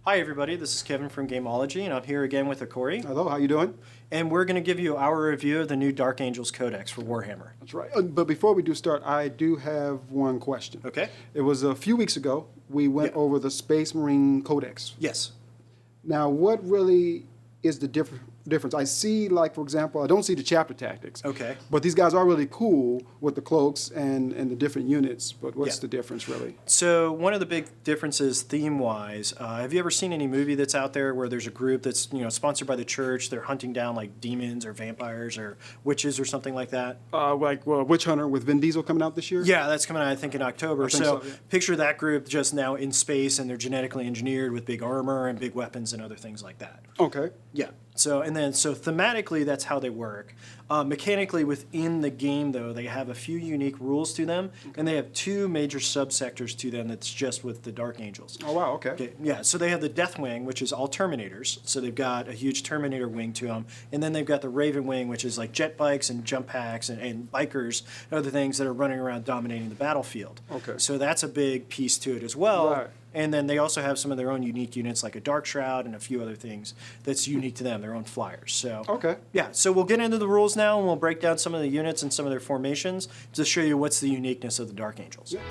Hi everybody, this is Kevin from Gameology, and I'm here again with Akori. Hello, how you doing? And we're going to give you our review of the new Dark Angels Codex for Warhammer. That's right. But before we do start, I do have one question. Okay? It was a few weeks ago, we went over the Space Marine Codex. Yes. Now, what really is the difference? I see, like, for example, I don't see the chapter tactics. Okay. But these guys are really cool with the cloaks and the different units. But what's Yeah. the difference, really? So one of the big differences theme-wise, have you ever seen any movie that's out there where there's a group that's sponsored by the church, they're hunting down like demons or vampires or witches or something like that? Witch Hunter with Vin Diesel coming out this year? Yeah, that's coming out, I think, in October. I think so, yeah. Picture that group just now in space, and they're genetically engineered with big armor and big weapons and other things like that. Okay. Yeah. So thematically, that's how they work. Mechanically, within the game, though, they have a few unique rules to them, and they have two major subsectors to them that's just with the Dark Angels. Oh, wow, okay. Yeah, so they have the Death Wing, which is all Terminators. So they've got a huge Terminator wing to them. And then they've got the Raven Wing, which is like jet bikes and jump packs and bikers and other things that are running around dominating the battlefield. Okay. So that's a big piece to it as well. Right. And then they also have some of their own unique units, like a Dark Shroud and a few other things that's unique to them, their own flyers. So Okay. yeah, so we'll get into the rules now, and we'll break down some of the units and some of their formations to show you what's the uniqueness of the Dark Angels. Yeah.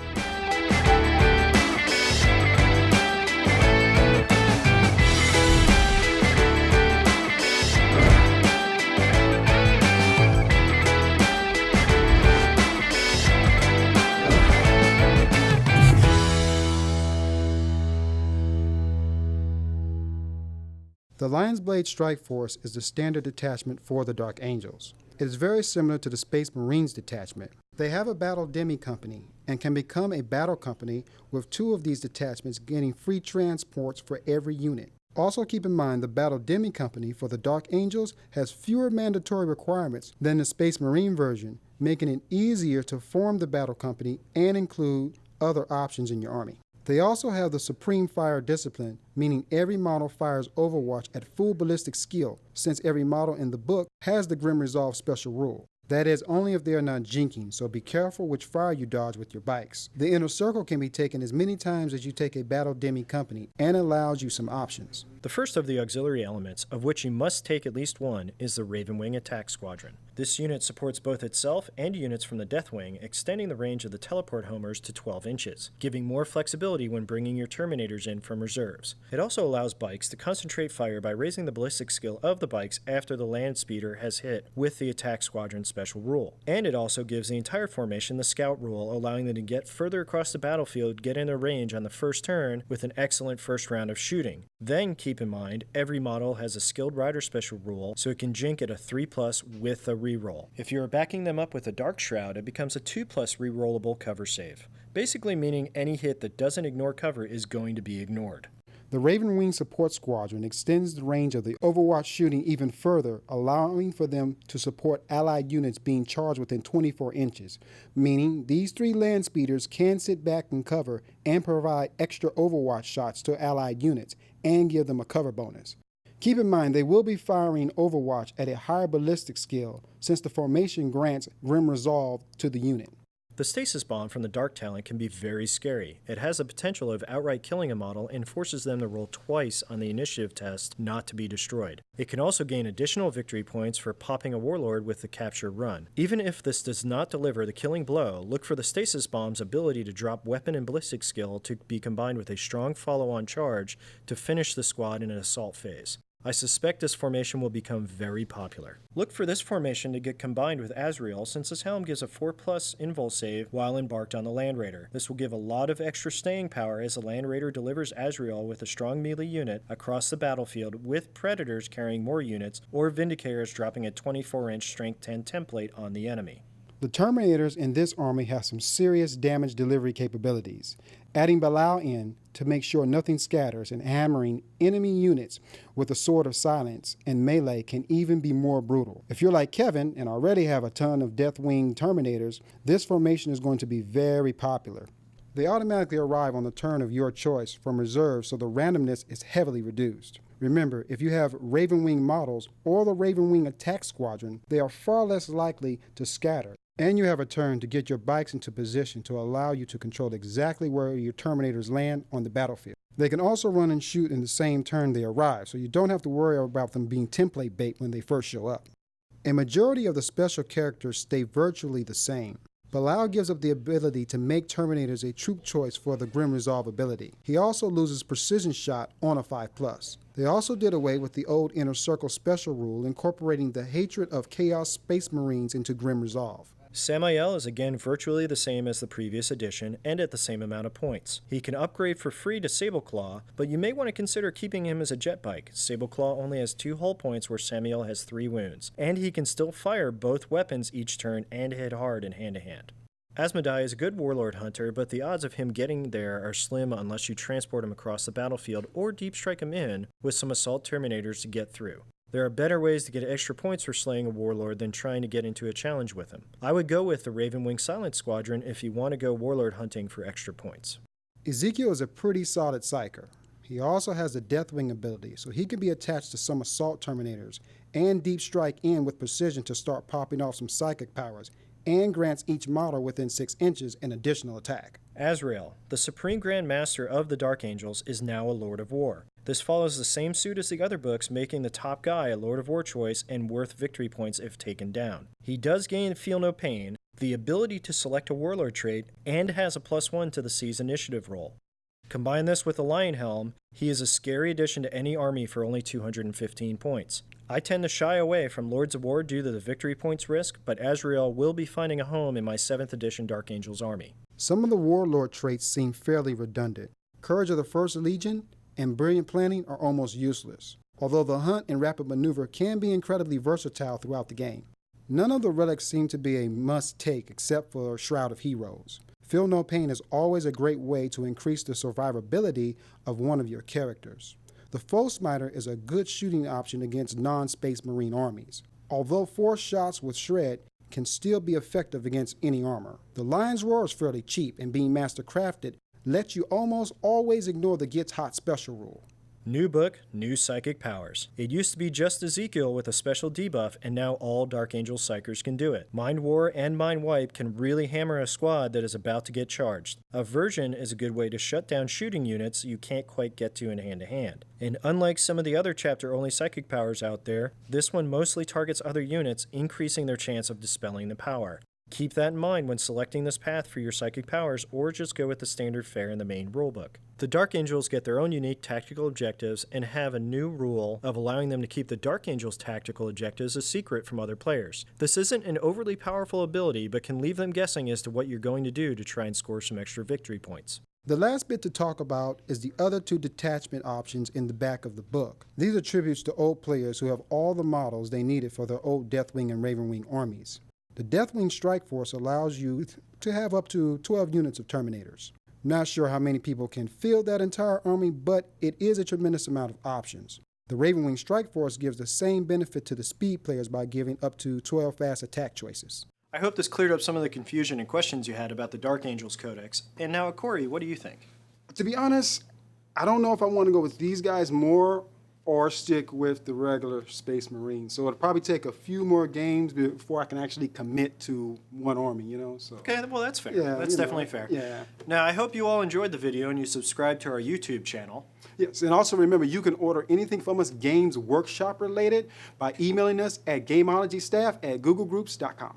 The Lion's Blade Strike Force is the standard detachment for the Dark Angels. It is very similar to the Space Marines detachment. They have a battle demi company and can become a battle company with two of these detachments getting free transports for every unit. Also keep in mind the battle demi company for the Dark Angels has fewer mandatory requirements than the Space Marine version, making it easier to form the battle company and include other options in your army. They also have the Supreme Fire Discipline, meaning every model fires Overwatch at full ballistic skill, since every model in the book has the Grim Resolve special rule. That is, only if they are not jinking, so be careful which fire you dodge with your bikes. The Inner Circle can be taken as many times as you take a Battle Demi company, and allows you some options. The first of the auxiliary elements, of which you must take at least one, is the Raven Wing Attack Squadron. This unit supports both itself and units from the Death Wing, extending the range of the teleport homers to 12 inches, giving more flexibility when bringing your Terminators in from reserves. It also allows bikes to concentrate fire by raising the ballistic skill of the bikes after the land speeder has hit with the Attack Squadron special rule. And it also gives the entire formation the Scout rule, allowing them to get further across the battlefield, get in their range on the first turn with an excellent first round of shooting. Then keep in mind, every model has a Skilled Rider special rule, so it can jink at a 3+ with a reroll. If you are backing them up with a Dark Shroud, it becomes a 2+ rerollable cover save, basically meaning any hit that doesn't ignore cover is going to be ignored. The Raven Wing Support Squadron extends the range of the Overwatch shooting even further, allowing for them to support allied units being charged within 24 inches, meaning these three land speeders can sit back and cover and provide extra Overwatch shots to allied units and give them a cover bonus. Keep in mind they will be firing Overwatch at a higher ballistic skill since the formation grants Grim Resolve to the unit. The Stasis Bomb from the Dark Talent can be very scary. It has the potential of outright killing a model and forces them to roll twice on the initiative test not to be destroyed. It can also gain additional victory points for popping a Warlord with the capture run. Even if this does not deliver the killing blow, look for the Stasis Bomb's ability to drop weapon and ballistic skill to be combined with a strong follow-on charge to finish the squad in an assault phase. I suspect this formation will become very popular. Look for this formation to get combined with Azrael, since this helm gives a 4+ invul save while embarked on the Land Raider. This will give a lot of extra staying power as the Land Raider delivers Azrael with a strong melee unit across the battlefield, with Predators carrying more units or Vindicators dropping a 24-inch strength 10 template on the enemy. The Terminators in this army have some serious damage delivery capabilities. Adding Balao in to make sure nothing scatters and hammering enemy units with a Sword of Silence and melee can even be more brutal. If you're like Kevin and already have a ton of Deathwing Terminators, this formation is going to be very popular. They automatically arrive on the turn of your choice from reserve, so the randomness is heavily reduced. Remember, if you have Raven Wing models or the Raven Wing Attack Squadron, they are far less likely to scatter. And you have a turn to get your bikes into position to allow you to control exactly where your Terminators land on the battlefield. They can also run and shoot in the same turn they arrive, so you don't have to worry about them being template bait when they first show up. A majority of the special characters stay virtually the same. Bilal gives up the ability to make Terminators a troop choice for the Grim Resolve ability. He also loses Precision Shot on a 5+. They also did away with the old Inner Circle special rule, incorporating the hatred of Chaos Space Marines into Grim Resolve. Samael is again virtually the same as the previous edition and at the same amount of points. He can upgrade for free to Sableclaw, but you may want to consider keeping him as a jet bike. Sableclaw only has 2 hull points where Samael has 3 wounds, and he can still fire both weapons each turn and hit hard in hand-to-hand. Asmodai is a good warlord hunter, but the odds of him getting there are slim unless you transport him across the battlefield or deep strike him in with some assault Terminators to get through. There are better ways to get extra points for slaying a warlord than trying to get into a challenge with him. I would go with the Ravenwing Silent Squadron if you want to go warlord hunting for extra points. Ezekiel is a pretty solid psyker. He also has the Deathwing ability, so he can be attached to some assault Terminators and deep strike in with precision to start popping off some psychic powers, and grants each model within 6 inches an additional attack. Azrael, the Supreme Grand Master of the Dark Angels, is now a Lord of War. This follows the same suit as the other books, making the top guy a Lord of War choice and worth victory points if taken down. He does gain Feel No Pain, the ability to select a Warlord trait, and has a +1 to the Seize Initiative roll. Combine this with the Lion Helm, he is a scary addition to any army for only 215 points. I tend to shy away from Lords of War due to the victory points risk, but Azrael will be finding a home in my 7th edition Dark Angels army. Some of the Warlord traits seem fairly redundant. Courage of the First Legion and Brilliant Planning are almost useless, although the Hunt and Rapid Maneuver can be incredibly versatile throughout the game. None of the relics seem to be a must-take except for Shroud of Heroes. Feel No Pain is always a great way to increase the survivability of one of your characters. The Foe Smiter is a good shooting option against non-Space Marine armies, although 4 shots with Shred can still be effective against any armor. The Lion's Roar is fairly cheap, and being master crafted lets you almost always ignore the Gets Hot special rule. New book, new psychic powers. It used to be just Ezekiel with a special debuff, and now all Dark Angel Psychers can do it. Mind War and Mind Wipe can really hammer a squad that is about to get charged. Aversion is a good way to shut down shooting units you can't quite get to in hand-to-hand. And unlike some of the other chapter-only psychic powers out there, this one mostly targets other units, increasing their chance of dispelling the power. Keep that in mind when selecting this path for your psychic powers, or just go with the standard fare in the main rulebook. The Dark Angels get their own unique tactical objectives and have a new rule of allowing them to keep the Dark Angels' tactical objectives a secret from other players. This isn't an overly powerful ability, but can leave them guessing as to what you're going to do to try and score some extra victory points. The last bit to talk about is the other 2 detachment options in the back of the book. These are tributes to old players who have all the models they needed for their old Deathwing and Ravenwing armies. The Deathwing Strike Force allows you to have up to 12 units of Terminators. Not sure how many people can field that entire army, but it is a tremendous amount of options. The Ravenwing Strike Force gives the same benefit to the speed players by giving up to 12 fast attack choices. I hope this cleared up some of the confusion and questions you had about the Dark Angels Codex. And now, Akori, what do you think? To be honest, I don't know if I want to go with these guys more or stick with the regular Space Marines. So it'll probably take a few more games before I can actually commit to one army, you know? So. Okay, well, that's fair. Yeah, that's definitely fair. Yeah. Now, I hope you all enjoyed the video and you subscribe to our YouTube channel. Yes, and also remember, you can order anything from us Games Workshop related by emailing us at gameologystaff@googlegroups.com.